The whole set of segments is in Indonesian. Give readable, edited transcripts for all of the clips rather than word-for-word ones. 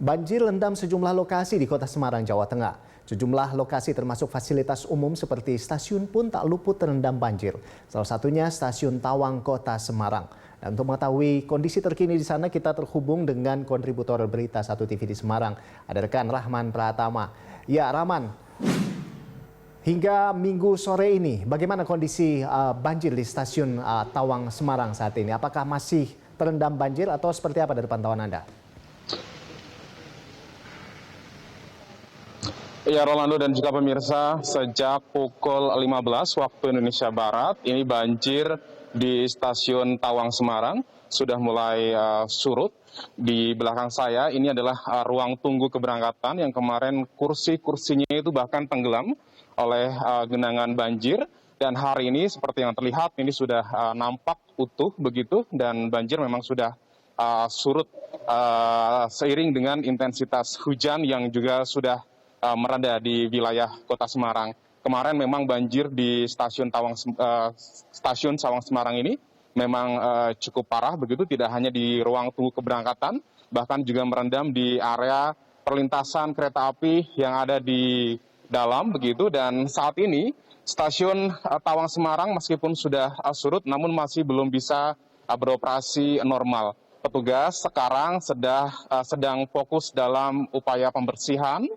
Banjir rendam sejumlah lokasi di Kota Semarang, Jawa Tengah. Sejumlah lokasi termasuk fasilitas umum seperti stasiun pun tak luput terendam banjir. Salah satunya Stasiun Tawang, Kota Semarang. Dan untuk mengetahui kondisi terkini di sana, kita terhubung dengan kontributor berita 1 TV di Semarang. Ada rekan Rahman Pratama. Ya, Rahman, hingga Minggu sore ini, bagaimana kondisi banjir di Stasiun Tawang, Semarang saat ini? Apakah masih terendam banjir atau seperti apa dari pantauan Anda? Ya, Rolando dan juga pemirsa, sejak pukul 15 waktu Indonesia Barat, ini banjir di Stasiun Tawang Semarang sudah mulai surut. Di belakang saya ini adalah ruang tunggu keberangkatan yang kemarin kursi-kursinya itu bahkan tenggelam oleh genangan banjir. Dan hari ini seperti yang terlihat ini sudah nampak utuh begitu, dan banjir memang sudah surut seiring dengan intensitas hujan yang juga sudah mereda di wilayah Kota Semarang. Kemarin memang banjir di Stasiun Tawang Semarang ini memang cukup parah begitu, tidak hanya di ruang tunggu keberangkatan, bahkan juga merendam di area perlintasan kereta api yang ada di dalam begitu. Dan saat ini Stasiun Tawang Semarang meskipun sudah surut namun masih belum bisa beroperasi normal. Petugas sekarang sedang fokus dalam upaya pembersihan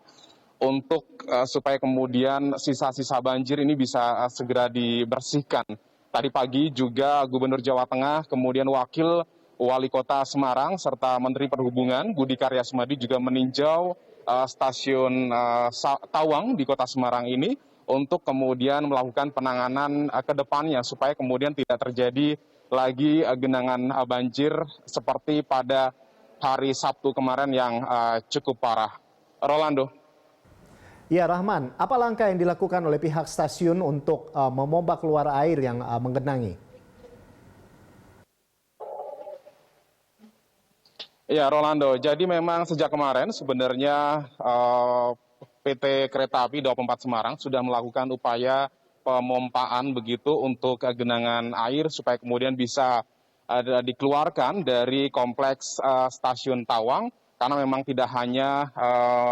untuk supaya kemudian sisa-sisa banjir ini bisa segera dibersihkan. Tadi pagi juga Gubernur Jawa Tengah, kemudian Wakil Wali Kota Semarang, serta Menteri Perhubungan Budi Karya Sumadi juga meninjau Stasiun Tawang di Kota Semarang ini untuk kemudian melakukan penanganan ke depannya supaya kemudian tidak terjadi lagi genangan banjir seperti pada hari Sabtu kemarin yang cukup parah. Rolando. Ya, Rahman, apa langkah yang dilakukan oleh pihak stasiun untuk memompa keluar air yang menggenangi? Ya, Rolando. Jadi memang sejak kemarin sebenarnya PT Kereta Api 24 Semarang sudah melakukan upaya pemompaan begitu untuk genangan air supaya kemudian bisa dikeluarkan dari kompleks Stasiun Tawang, karena memang tidak hanya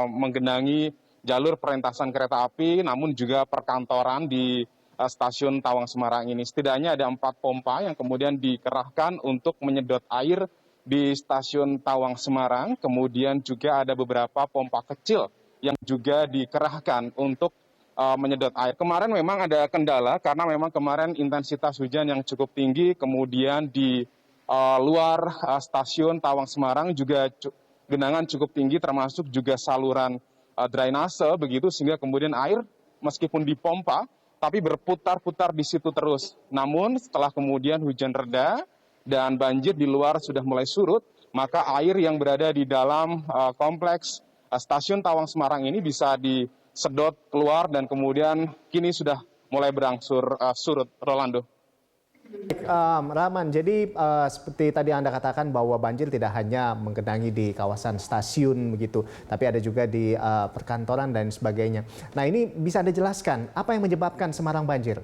menggenangi jalur perlintasan kereta api, namun juga perkantoran di Stasiun Tawang Semarang ini. Setidaknya ada 4 pompa yang kemudian dikerahkan untuk menyedot air di Stasiun Tawang Semarang. Kemudian juga ada beberapa pompa kecil yang juga dikerahkan untuk menyedot air. Kemarin memang ada kendala karena memang kemarin intensitas hujan yang cukup tinggi, kemudian di luar Stasiun Tawang Semarang juga genangan cukup tinggi, termasuk juga saluran drainase begitu, sehingga kemudian air meskipun dipompa tapi berputar-putar di situ terus. Namun setelah kemudian hujan reda dan banjir di luar sudah mulai surut, maka air yang berada di dalam kompleks Stasiun Tawang Semarang ini bisa disedot keluar dan kemudian kini sudah mulai berangsur surut. Rolando. Baik, Rahman, jadi seperti tadi Anda katakan bahwa banjir tidak hanya menggenangi di kawasan stasiun begitu, tapi ada juga di perkantoran dan sebagainya. Nah, ini bisa Anda jelaskan apa yang menyebabkan Semarang banjir?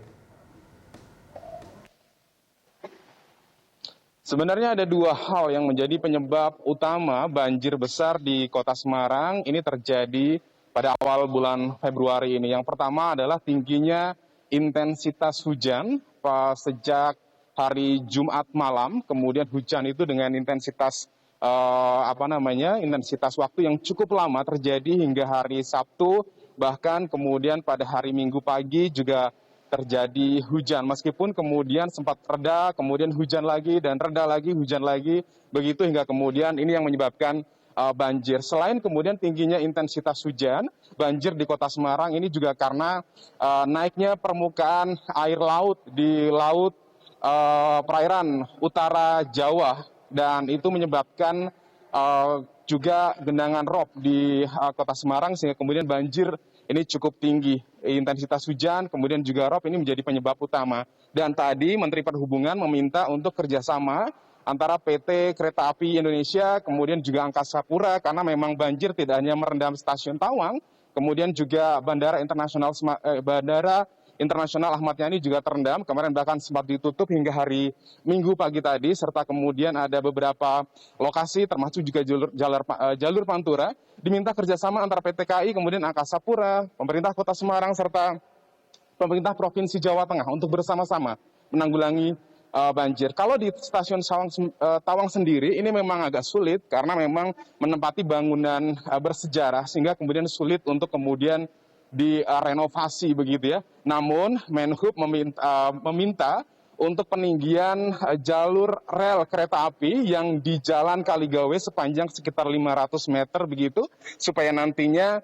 Sebenarnya ada 2 hal yang menjadi penyebab utama banjir besar di Kota Semarang ini terjadi pada awal bulan Februari ini. Yang pertama adalah tingginya intensitas hujan sejak hari Jumat malam, kemudian hujan itu dengan intensitas intensitas waktu yang cukup lama terjadi hingga hari Sabtu, bahkan kemudian pada hari Minggu pagi juga terjadi hujan, meskipun kemudian sempat reda, kemudian hujan lagi dan reda lagi, hujan lagi, begitu hingga kemudian ini yang menyebabkan banjir. Selain kemudian tingginya intensitas hujan, banjir di Kota Semarang ini juga karena naiknya permukaan air laut di laut perairan utara Jawa, dan itu menyebabkan juga genangan rob di Kota Semarang, sehingga kemudian banjir ini cukup tinggi. Intensitas hujan, kemudian juga rob ini menjadi penyebab utama. Dan tadi Menteri Perhubungan meminta untuk kerjasama antara PT Kereta Api Indonesia, kemudian juga Angkasa Pura, karena memang banjir tidak hanya merendam Stasiun Tawang, kemudian juga Bandara Internasional Ahmad Yani juga terendam. Kemarin bahkan sempat ditutup hingga hari Minggu pagi tadi, serta kemudian ada beberapa lokasi termasuk juga jalur Pantura diminta kerjasama antara PT KAI, kemudian Angkasa Pura, pemerintah Kota Semarang, serta pemerintah Provinsi Jawa Tengah untuk bersama-sama menanggulangi banjir. Kalau di stasiun Tawang sendiri ini memang agak sulit karena memang menempati bangunan bersejarah sehingga kemudian sulit untuk kemudian direnovasi begitu ya. Namun Menhub meminta untuk peninggian jalur rel kereta api yang di Jalan Kaligawe sepanjang sekitar 500 meter begitu supaya nantinya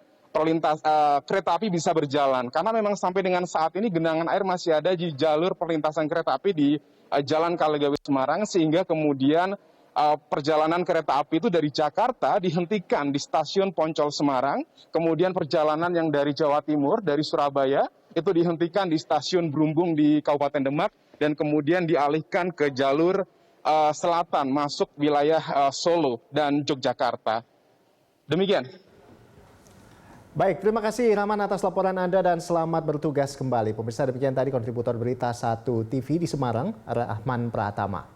kereta api bisa berjalan. Karena memang sampai dengan saat ini genangan air masih ada di jalur perlintasan kereta api di Jalan Kaligawe Semarang, sehingga kemudian perjalanan kereta api itu dari Jakarta dihentikan di stasiun Poncol Semarang, kemudian perjalanan yang dari Jawa Timur, dari Surabaya, itu dihentikan di stasiun Brumbung di Kabupaten Demak, dan kemudian dialihkan ke jalur selatan masuk wilayah Solo dan Yogyakarta. Demikian. Baik, terima kasih Rahman atas laporan Anda dan selamat bertugas kembali. Pemirsa, demikian tadi kontributor berita 1 TV di Semarang, Rahman Pratama.